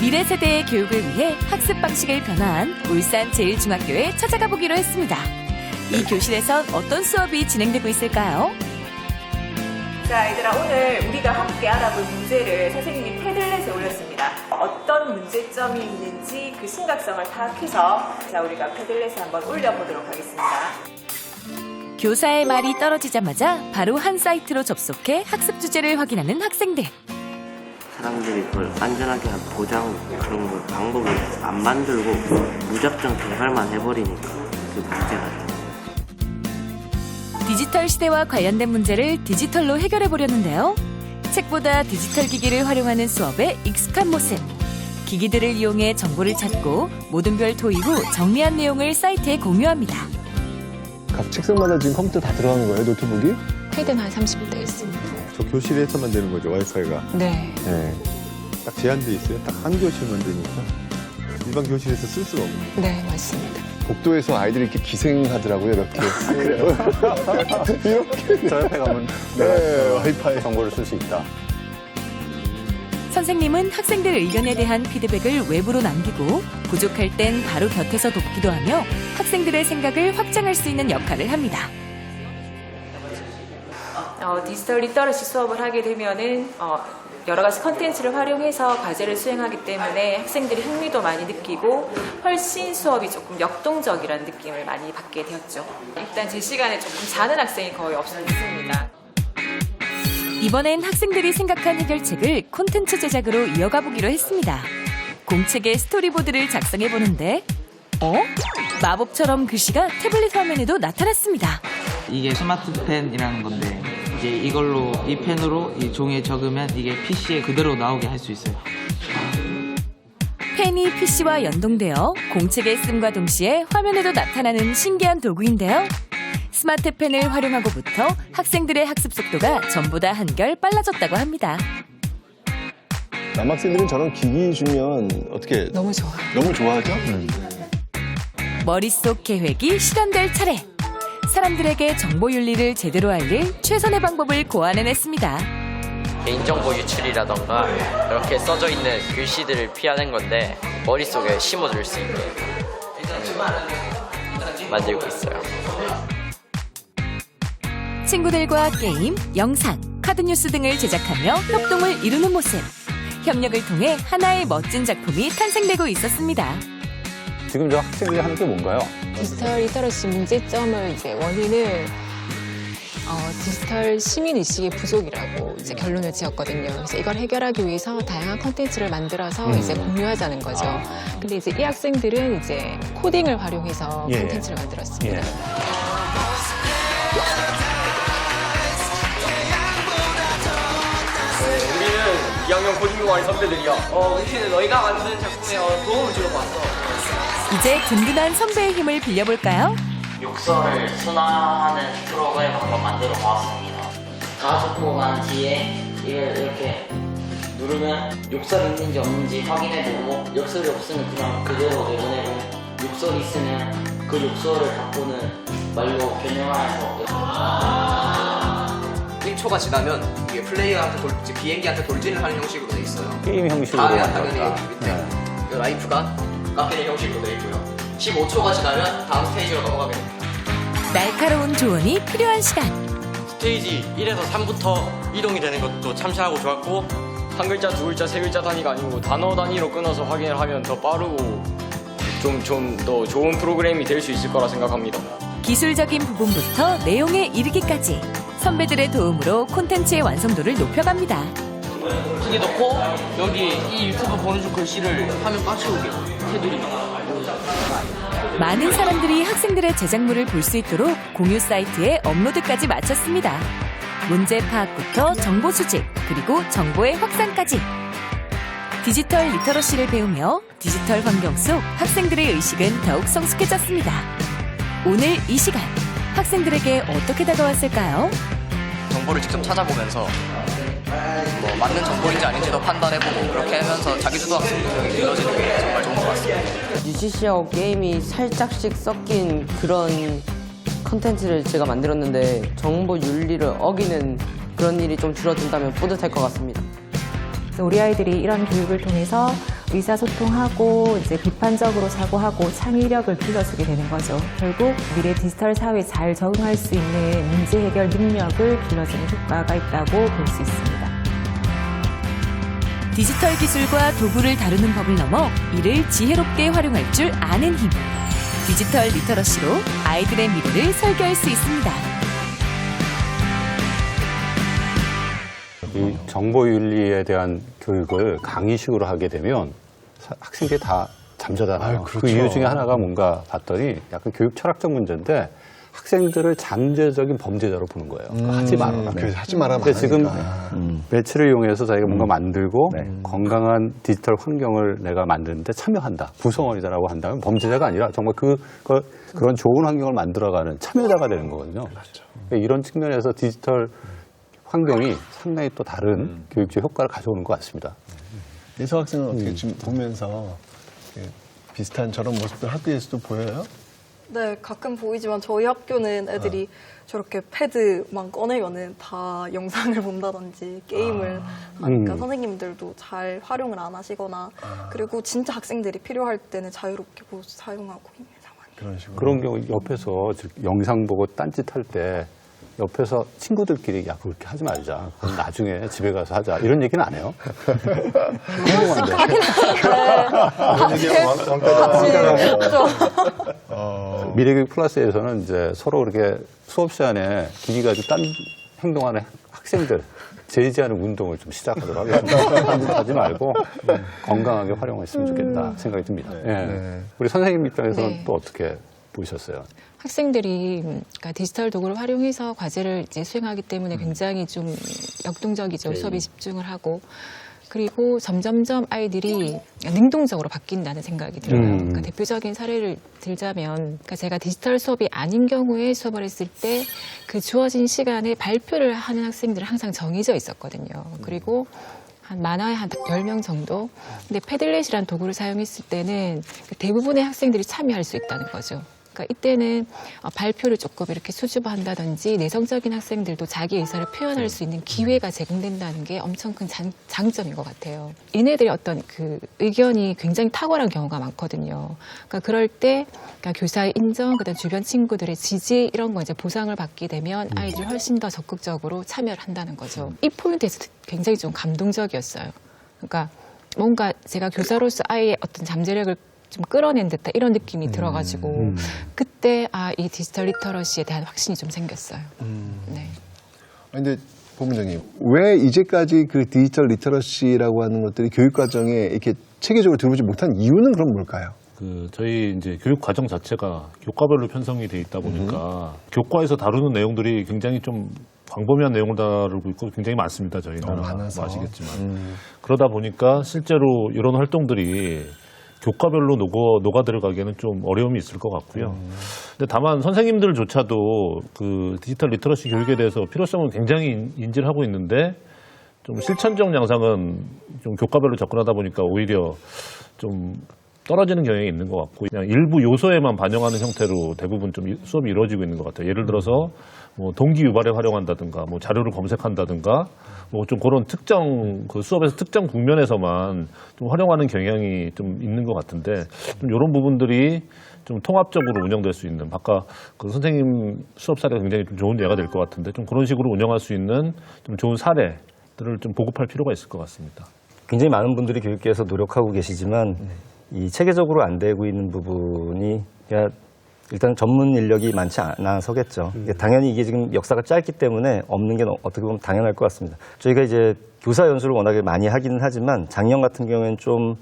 미래 세대의 교육을 위해 학습 방식을 변화한 울산 제1중학교에 찾아가 보기로 했습니다. 이 교실에선 어떤 수업이 진행되고 있을까요? 자, 얘들아, 오늘 우리가 함께 알아볼 문제를 선생님이 패들렛에 올렸습니다. 어떤 문제점이 있는지 그 심각성을 파악해서 자, 우리가 패들렛에 한번 올려보도록 하겠습니다. 교사의 말이 떨어지자마자 바로 한 사이트로 접속해 학습 주제를 확인하는 학생들. 사람들이 그걸 안전하게 한 보장 그런 걸 방법을 안 만들고 무작정 개발만 해버리니까 그게 문제가 돼요. 디지털 시대와 관련된 문제를 디지털로 해결해 보려는데요. 책보다 디지털 기기를 활용하는 수업에 익숙한 모습. 기기들을 이용해 정보를 찾고 모든 별 토의 후 정리한 내용을 사이트에 공유합니다. 각 책상마다 지금 컴퓨터 다 들어가는 거예요, 노트북이? 패드는 한 30대 있습니다. 저 교실에서만 되는 거죠, 와이파이가? 네. 네. 딱 제한돼 있어요. 딱 한 교실만 되니까. 일반 교실에서 쓸 수가 없는 거예요. 네, 맞습니다. 복도에서 아이들이 이렇게 기생하더라고요, 이렇게. 그래요? 이렇게. 저 옆에 가면 네, 와이파이. 정보를 쓸 수 있다. 선생님은 학생들 의견에 대한 피드백을 외부로 남기고 부족할 땐 바로 곁에서 돕기도 하며 학생들의 생각을 확장할 수 있는 역할을 합니다. 디지털 리터러시 수업을 하게 되면은 여러 가지 컨텐츠를 활용해서 과제를 수행하기 때문에 학생들이 흥미도 많이 느끼고 훨씬 수업이 조금 역동적이라는 느낌을 많이 받게 되었죠. 일단 제 시간에 조금 자는 학생이 거의 없습니다. 이번엔 학생들이 생각한 해결책을 콘텐츠 제작으로 이어가 보기로 했습니다. 공책에 스토리보드를 작성해 보는데 마법처럼 글씨가 태블릿 화면에도 나타났습니다. 이게 스마트펜이라는 건데 이제 이걸로 이 펜으로 이 종이에 적으면 이게 PC에 그대로 나오게 할 수 있어요. 펜이 PC와 연동되어 공책에 씀과 동시에 화면에도 나타나는 신기한 도구인데요. 스마트펜을 활용하고부터 학생들의 학습 속도가 전보다 한결 빨라졌다고 합니다. 남학생들은 저런 기기 주면 어떻게 너무 좋아요. 너무 좋아하죠? 머릿속 계획이 실현될 차례. 사람들에게 정보 윤리를 제대로 알릴 최선의 방법을 고안해냈습니다. 개인정보 유출이라던가 이렇게 써져 있는 글씨들을 피하는 건데 머릿속에 심어줄 수 있게 만들고 있어요. 친구들과 게임, 영상, 카드뉴스 등을 제작하며 협동을 이루는 모습. 협력을 통해 하나의 멋진 작품이 탄생되고 있었습니다. 지금 저 학생들이 하는 게 뭔가요? 디지털 리터러시 문제점을 원인을 디지털 시민의식의 부족이라고 이제 결론을 지었거든요. 그래서 이걸 해결하기 위해서 다양한 콘텐츠를 만들어서 이제 공유하자는 거죠. 근데 이제 이 학생들은 이제 코딩을 활용해서 콘텐츠를 만들었습니다. 우리는 2학년 코딩 동아리 선배들이야. 우리는 너희가 만든 작품에 도움을 주러 왔어. 이제 든든한 선배의 힘을 빌려볼까요? 욕설을 순화하는 프로그램을 한번 만들어 보았습니다. 다 적고 난 뒤에 이걸 이렇게 누르면 욕설이 있는지 없는지 확인해보고 욕설이 없으면 그냥 그대로 내보내고 욕설이 있으면 그 욕설을 바꾸는 말로 변형하여서 1초가 지나면 이게 플레이어한테 비행기한테 돌진을 하는 형식으로 돼 있어요. 게임 형식으로 다음에 만들었다. 당연히 밑에 라이프가 깎이는 형식으로 돼 있고요. 15초가 지나면 다음 스테이지로 넘어가게 됩니다. 날카로운 조언이 필요한 시간. 스테이지 1에서 3부터 이동이 되는 것도 참신하고 좋았고 한 글자, 두 글자, 세 글자 단위가 아니고 단어 단위로 끊어서 확인을 하면 더 빠르고 좀 더 좋은 프로그램이 될 수 있을 거라 생각합니다. 기술적인 부분부터 내용에 이르기까지 선배들의 도움으로 콘텐츠의 완성도를 높여갑니다. 여기 넣고 여기 이 유튜브 보내준 글씨를 화면 빠치우게 해드립니다. 많은 사람들이 학생들의 제작물을 볼 수 있도록 공유 사이트에 업로드까지 마쳤습니다. 문제 파악부터 정보 수집, 그리고 정보의 확산까지. 디지털 리터러시를 배우며 디지털 환경 속 학생들의 의식은 더욱 성숙해졌습니다. 오늘 이 시간, 학생들에게 어떻게 다가왔을까요? 정보를 직접 찾아보면서 맞는 정보인지 아닌지도 판단해보고 그렇게 하면서 자기주도 학습 능력이 길러지는 게 정말 좋은 것 같습니다. UCC하고 게임이 살짝씩 섞인 그런 컨텐츠를 제가 만들었는데 정보 윤리를 어기는 그런 일이 좀 줄어든다면 뿌듯할 것 같습니다. 우리 아이들이 이런 교육을 통해서 의사소통하고 이제 비판적으로 사고하고 창의력을 길러주게 되는 거죠. 결국 미래 디지털 사회에 잘 적응할 수 있는 문제 해결 능력을 길러주는 효과가 있다고 볼 수 있습니다. 디지털 기술과 도구를 다루는 법을 넘어 이를 지혜롭게 활용할 줄 아는 힘. 디지털 리터러시로 아이들의 미래를 설계할 수 있습니다. 이 정보윤리에 대한 교육을 강의식으로 하게 되면 학생들이 다 잠자잖아요. 그렇죠. 그 이유 중에 하나가 뭔가 봤더니 약간 교육 철학적 문제인데 학생들을 잠재적인 범죄자로 보는 거예요. 하지 말아라. 그래서 하지 말아라. 근데 지금 매체를 이용해서 자기가 뭔가 만들고 건강한 디지털 환경을 내가 만드는데 참여한다. 구성원이다라고 한다면 범죄자가 아니라 정말 그런 좋은 환경을 만들어가는 참여자가 되는 거거든요. 그러니까 이런 측면에서 디지털 환경이 상당히 또 다른 교육적 효과를 가져오는 것 같습니다. 예서 학생은 어떻게 지금 보면서 비슷한 저런 모습들 학교에서도 보여요? 네, 가끔 보이지만 저희 학교는 애들이 저렇게 패드만 꺼내면은 다 영상을 본다든지 게임을 하니까 선생님들도 잘 활용을 안 하시거나 그리고 진짜 학생들이 필요할 때는 자유롭게 사용하고 있는 상황이에요. 그런 식으로. 그런 경우 옆에서 영상 보고 딴짓할 때 옆에서 친구들끼리 야 그렇게 하지 말자. 그럼 나중에 집에 가서 하자. 이런 얘기는 안 해요. 궁금한데. 미래교육 플러스에서는 이제 서로 그렇게 수업 시간에 기기 가지고 딴 행동하는 학생들 제지하는 운동을 좀 시작하도록 하겠습니다. 하지 말고 건강하게 활용했으면 좋겠다 생각이 듭니다. 예. 우리 선생님 입장에서는 또 어떻게 보셨어요? 학생들이 그러니까 디지털 도구를 활용해서 과제를 이제 수행하기 때문에 굉장히 좀 역동적이죠. 수업에 집중을 하고. 그리고 점점점 아이들이 능동적으로 바뀐다는 생각이 들어요. 그러니까 대표적인 사례를 들자면, 그러니까 제가 디지털 수업이 아닌 경우에 수업을 했을 때 그 주어진 시간에 발표를 하는 학생들은 항상 정해져 있었거든요. 그리고 많아야 한 10명 정도. 근데 패들렛이라는 도구를 사용했을 때는 대부분의 학생들이 참여할 수 있다는 거죠. 그러니까 이때는 발표를 조금 이렇게 수줍어한다든지 내성적인 학생들도 자기 의사를 표현할 수 있는 기회가 제공된다는 게 엄청 큰 장점인 것 같아요. 얘네들의 어떤 그 의견이 굉장히 탁월한 경우가 많거든요. 그러니까 그럴 때 그러니까 교사의 인정, 그다음 주변 친구들의 지지 이런 거 이제 보상을 받게 되면 아이들이 훨씬 더 적극적으로 참여를 한다는 거죠. 이 포인트에서 굉장히 좀 감동적이었어요. 그러니까 뭔가 제가 교사로서 아이의 어떤 잠재력을 좀 끌어낸 듯한 이런 느낌이 들어가지고 그때 이 디지털 리터러시에 대한 확신이 좀 생겼어요. 네. 근데 본부장님, 왜 이제까지 그 디지털 리터러시라고 하는 것들이 교육 과정에 이렇게 체계적으로 들어오지 못한 이유는 그럼 뭘까요? 저희 이제 교육 과정 자체가 교과별로 편성이 돼 있다 보니까 교과에서 다루는 내용들이 굉장히 좀 광범위한 내용을 다루고 있고 굉장히 많습니다. 저희 나라 뭐 아시겠지만 그러다 보니까 실제로 이런 활동들이 교과별로 녹아 들어가기에는 좀 어려움이 있을 것 같고요. 근데 다만 선생님들조차도 그 디지털 리터러시 교육에 대해서 필요성을 굉장히 인지를 하고 있는데 좀 실천적 양상은 좀 교과별로 접근하다 보니까 오히려 좀 떨어지는 경향이 있는 것 같고 그냥 일부 요소에만 반영하는 형태로 대부분 좀 수업이 이루어지고 있는 것 같아요. 예를 들어서 뭐 동기 유발에 활용한다든가 뭐 자료를 검색한다든가 뭐 좀 그런 특정 그 수업에서 특정 국면에서만 좀 활용하는 경향이 좀 있는 것 같은데 좀 이런 부분들이 좀 통합적으로 운영될 수 있는 아까 그 선생님 수업 사례가 굉장히 좀 좋은 예가 될 것 같은데 좀 그런 식으로 운영할 수 있는 좀 좋은 사례들을 좀 보급할 필요가 있을 것 같습니다. 굉장히 많은 분들이 교육계에서 노력하고 계시지만 이 체계적으로 안 되고 있는 부분이 일단 전문 인력이 많지 않아서겠죠. 당연히 이게 지금 역사가 짧기 때문에 없는 게 어떻게 보면 당연할 것 같습니다. 저희가 이제 교사 연수를 워낙에 많이 하기는 하지만 작년 같은 경우에는 좀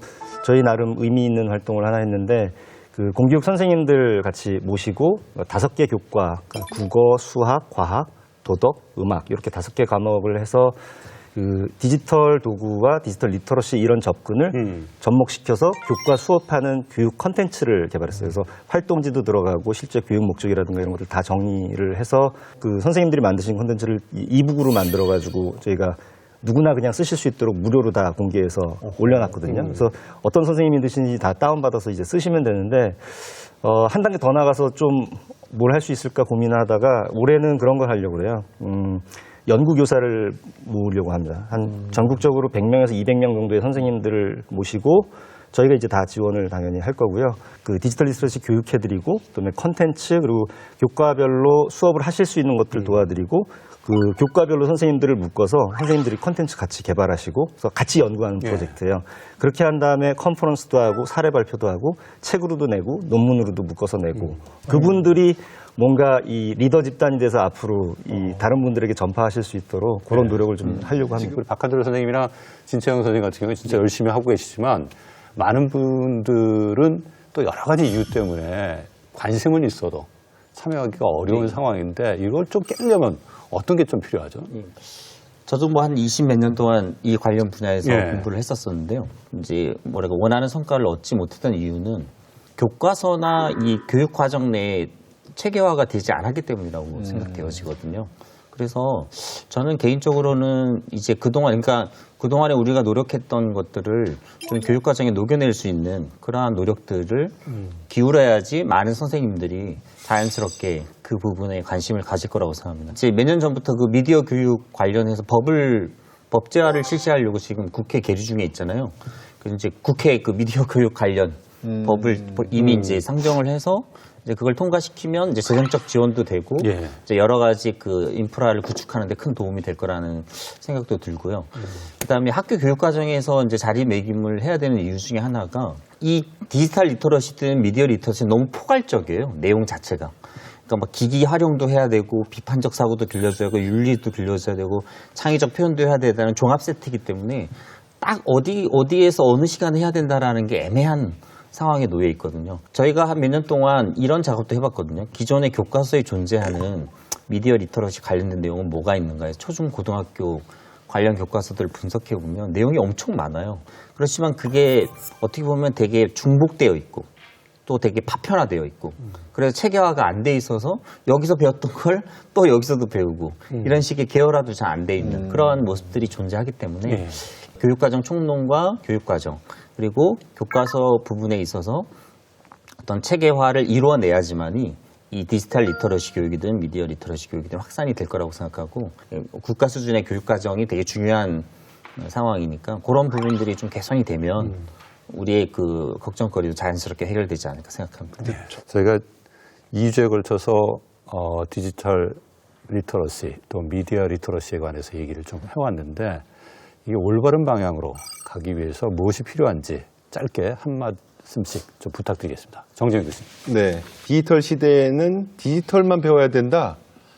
저희 나름 의미 있는 활동을 하나 했는데 그 공교육 선생님들 같이 모시고 5개 교과, 국어, 수학, 과학, 도덕, 음악 이렇게 5개 과목을 해서 그 디지털 도구와 디지털 리터러시 이런 접근을 접목시켜서 교과 수업하는 교육 컨텐츠를 개발했어요. 그래서 활동지도 들어가고 실제 교육 목적이라든가 이런 것들 다 정리를 해서 그 선생님들이 만드신 컨텐츠를 이북으로 만들어가지고 저희가 누구나 그냥 쓰실 수 있도록 무료로 다 공개해서 올려놨거든요. 그래서 어떤 선생님이 드시는지 다 다운받아서 이제 쓰시면 되는데 한 단계 더 나가서 좀 뭘 할 수 있을까 고민을 하다가 올해는 그런 걸 하려고 그래요. 연구교사를 모으려고 합니다. 한 전국적으로 100명에서 200명 정도의 선생님들을 모시고 저희가 이제 다 지원을 당연히 할 거고요. 그 디지털 리터러시 교육해드리고, 그다음에 컨텐츠, 그리고 교과별로 수업을 하실 수 있는 것들 도와드리고, 그 교과별로 선생님들을 묶어서 선생님들이 컨텐츠 같이 개발하시고, 그래서 같이 연구하는 프로젝트예요. 그렇게 한 다음에 컨퍼런스도 하고, 사례 발표도 하고, 책으로도 내고, 논문으로도 묶어서 내고, 그분들이 뭔가 이 리더 집단이 돼서 앞으로 이 다른 분들에게 전파하실 수 있도록 그런 노력을 좀 하려고 합니다. 우리 박한돌 선생님이나 진채영 선생님 같은 경우에 진짜 열심히 하고 계시지만 많은 분들은 또 여러 가지 이유 때문에 관심은 있어도 참여하기가 어려운 상황인데 이걸 좀 깨려면 어떤 게 좀 필요하죠? 저도 뭐 한 20몇 년 동안 이 관련 분야에서 공부를 했었었는데요. 이제 뭐랄까 원하는 성과를 얻지 못했던 이유는 교과서나 이 교육 과정 내에 체계화가 되지 않았기 때문이라고 생각되어지거든요. 그래서 저는 개인적으로는 이제 그동안에 우리가 노력했던 것들을 좀 교육 과정에 녹여낼 수 있는 그러한 노력들을 기울여야지 많은 선생님들이 자연스럽게 그 부분에 관심을 가질 거라고 생각합니다. 이제 몇 년 전부터 그 미디어 교육 관련해서 법제화를 실시하려고 지금 국회 계류 중에 있잖아요. 그래서 이제 국회 그 미디어 교육 관련 법을 이미 이제 상정을 해서 이제 그걸 통과시키면 이제 재정적 지원도 되고 이제 여러 가지 그 인프라를 구축하는 데 큰 도움이 될 거라는 생각도 들고요. 그다음에 학교 교육 과정에서 이제 자리매김을 해야 되는 이유 중에 하나가 이 디지털 리터러시든 미디어 리터러시는 너무 포괄적이에요. 내용 자체가. 그러니까 막 기기 활용도 해야 되고 비판적 사고도 길러줘야 되고 윤리도 길러줘야 되고 창의적 표현도 해야 되다는 종합 세트이기 때문에 딱 어디에서 어느 시간에 해야 된다라는 게 애매한 상황에 놓여 있거든요. 저희가 한 몇 년 동안 이런 작업도 해봤거든요. 기존의 교과서에 존재하는 미디어 리터러시 관련된 내용은 뭐가 있는가 해서 초중 고등학교 관련 교과서들을 분석해보면 내용이 엄청 많아요. 그렇지만 그게 어떻게 보면 되게 중복되어 있고 또 되게 파편화되어 있고 그래서 체계화가 안 돼 있어서 여기서 배웠던 걸 또 여기서도 배우고 이런 식의 계열화도 잘 안 돼 있는 그러한 모습들이 존재하기 때문에 교육과정 총론과 교육과정 그리고 교과서 부분에 있어서 어떤 체계화를 이루어내야지만이 이 디지털 리터러시 교육이든 미디어 리터러시 교육이든 확산이 될 거라고 생각하고 국가 수준의 교육과정이 되게 중요한 상황이니까 그런 부분들이 좀 개선이 되면 우리의 그 걱정거리도 자연스럽게 해결되지 않을까 생각합니다. 저희가 2주에 걸쳐서 디지털 리터러시 또 미디어 리터러시에 관해서 얘기를 좀 해왔는데 이게 올바른 방향으로 가기 위해서 무엇이 필요한지 짧게 한 말씀씩 좀 부탁드리겠습니다. 정재영 교수님. 네. 디지털 시대에는 디지털만 배워야 된다.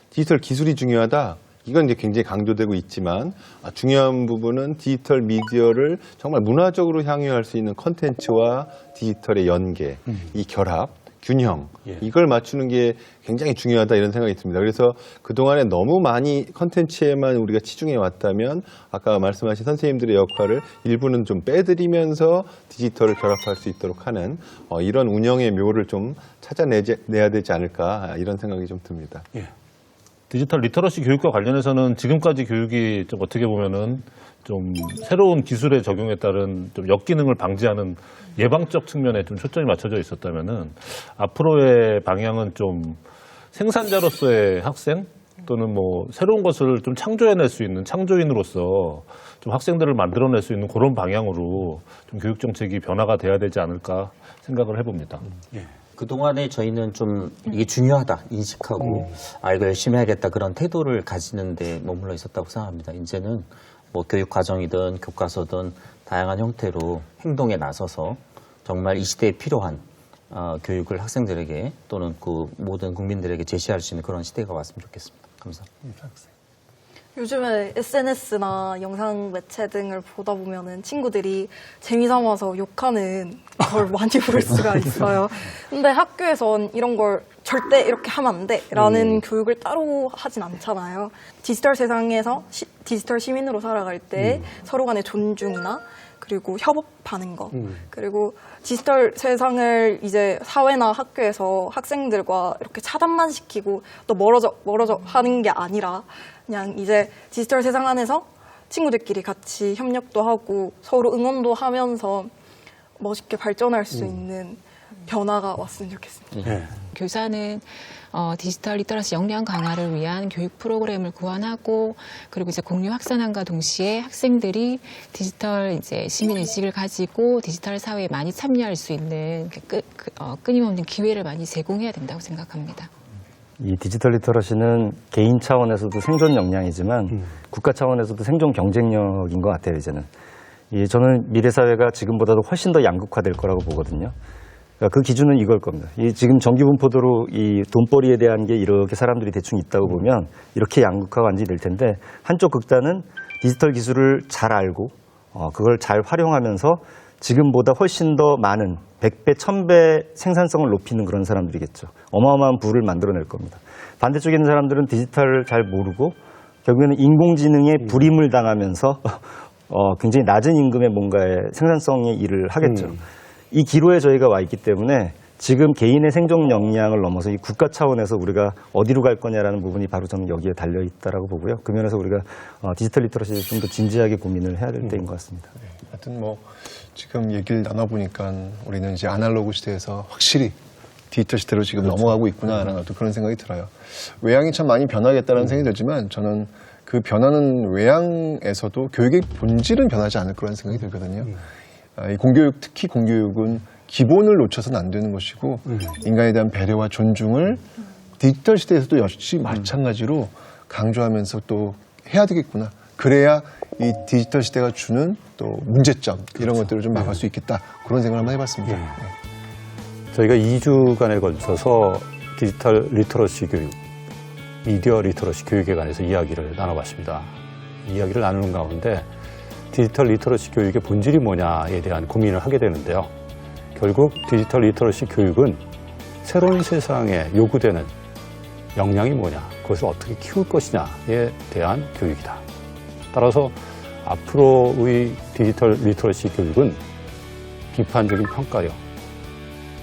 디지털 기술이 중요하다. 이건 이제 굉장히 강조되고 있지만 중요한 부분은 디지털 미디어를 정말 문화적으로 향유할 수 있는 컨텐츠와 디지털의 연계, 이 결합, 균형 이걸 맞추는 게 굉장히 중요하다 이런 생각이 듭니다. 그래서 그동안에 너무 많이 컨텐츠에만 우리가 치중해 왔다면 아까 말씀하신 선생님들의 역할을 일부는 좀 빼드리면서 디지털을 결합할 수 있도록 하는 이런 운영의 묘를 좀 찾아내야 되지 않을까 이런 생각이 좀 듭니다. 디지털 리터러시 교육과 관련해서는 지금까지 교육이 좀 어떻게 보면은 좀 새로운 기술의 적용에 따른 좀 역기능을 방지하는 예방적 측면에 좀 초점이 맞춰져 있었다면은 앞으로의 방향은 좀 생산자로서의 학생 또는 뭐 새로운 것을 좀 창조해낼 수 있는 창조인으로서 좀 학생들을 만들어낼 수 있는 그런 방향으로 좀 교육 정책이 변화가 돼야 되지 않을까 생각을 해봅니다. 그동안에 저희는 좀 이게 중요하다 인식하고 이거 열심히 해야겠다 그런 태도를 가지는데 머물러 있었다고 생각합니다. 이제는 뭐 교육 과정이든 교과서든 다양한 형태로 행동에 나서서 정말 이 시대에 필요한 교육을 학생들에게 또는 그 모든 국민들에게 제시할 수 있는 그런 시대가 왔으면 좋겠습니다. 감사합니다. 요즘에 SNS나 영상 매체 등을 보다 보면은 친구들이 재미삼아서 욕하는 걸 많이 볼 수가 있어요. 근데 학교에선 이런 걸 절대 이렇게 하면 안 돼 라는 교육을 따로 하진 않잖아요. 디지털 세상에서 디지털 시민으로 살아갈 때 서로 간의 존중이나 그리고 협업하는 거 그리고 디지털 세상을 이제 사회나 학교에서 학생들과 이렇게 차단만 시키고 또 멀어져 하는 게 아니라 그냥 이제 디지털 세상 안에서 친구들끼리 같이 협력도 하고 서로 응원도 하면서 멋있게 발전할 수 있는 변화가 왔으면 좋겠습니다. 교사는 디지털 리터러시 역량 강화를 위한 교육 프로그램을 구현하고 그리고 이제 공유 확산함과 동시에 학생들이 디지털 이제 시민 의식을 가지고 디지털 사회에 많이 참여할 수 있는 끊임없는 기회를 많이 제공해야 된다고 생각합니다. 이 디지털 리터러시는 개인 차원에서도 생존 역량이지만 국가 차원에서도 생존 경쟁력인 것 같아요, 이제는. 저는 미래 사회가 지금보다도 훨씬 더 양극화될 거라고 보거든요. 그러니까 그 기준은 이걸 겁니다. 지금 전기분포도로 이 돈벌이에 대한 게 이렇게 사람들이 대충 있다고 보면 이렇게 양극화가 완전히 될 텐데 한쪽 극단은 디지털 기술을 잘 알고 그걸 잘 활용하면서 지금보다 훨씬 더 많은 100배, 1000배 생산성을 높이는 그런 사람들이겠죠. 어마어마한 부를 만들어낼 겁니다. 반대쪽에 있는 사람들은 디지털을 잘 모르고 결국에는 인공지능에 불임을 당하면서 굉장히 낮은 임금의 뭔가의 생산성의 일을 하겠죠. 이 기로에 저희가 와 있기 때문에 지금 개인의 생존 역량을 넘어서 이 국가 차원에서 우리가 어디로 갈 거냐라는 부분이 바로 저는 여기에 달려 있다라고 보고요. 그 면에서 우리가 디지털 리터러시를 좀 더 진지하게 고민을 해야 될 때인 것 같습니다. 하여튼 뭐 지금 얘기를 나눠보니까 우리는 이제 아날로그 시대에서 확실히 디지털 시대로 지금 넘어가고 있구나라는 어떤 그런 생각이 들어요. 외향이 참 많이 변하겠다는 생각이 들지만 저는 그 변하는 외향에서도 교육의 본질은 변하지 않을 거라는 생각이 들거든요. 이 공교육, 특히 공교육은 기본을 놓쳐서는 안 되는 것이고 인간에 대한 배려와 존중을 디지털 시대에서도 역시 마찬가지로 강조하면서 또 해야 되겠구나. 그래야 이 디지털 시대가 주는 또 문제점 이런 것들을 좀 막을 수 있겠다. 그런 생각을 한번 해봤습니다. 저희가 2주간에 걸쳐서 디지털 리터러시 교육, 미디어 리터러시 교육에 관해서 이야기를 나눠봤습니다. 이야기를 나누는 가운데 디지털 리터러시 교육의 본질이 뭐냐에 대한 고민을 하게 되는데요. 결국 디지털 리터러시 교육은 새로운 세상에 요구되는 역량이 뭐냐, 그것을 어떻게 키울 것이냐에 대한 교육이다. 따라서 앞으로의 디지털 리터러시 교육은 비판적인 평가력,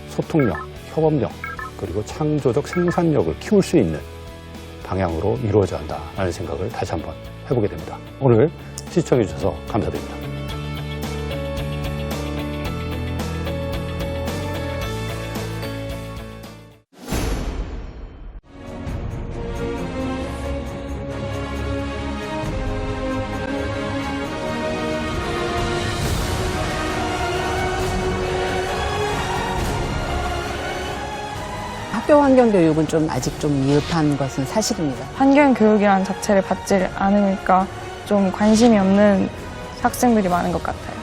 소통력, 협업력, 그리고 창조적 생산력을 키울 수 있는 방향으로 이루어져야 한다는 생각을 다시 한번 해보게 됩니다. 오늘 시청해 주셔서 감사드립니다. 학교 환경 교육은 좀 아직 좀 미흡한 것은 사실입니다. 환경 교육이라는 자체를 받지 않으니까 좀 관심이 없는 학생들이 많은 것 같아요.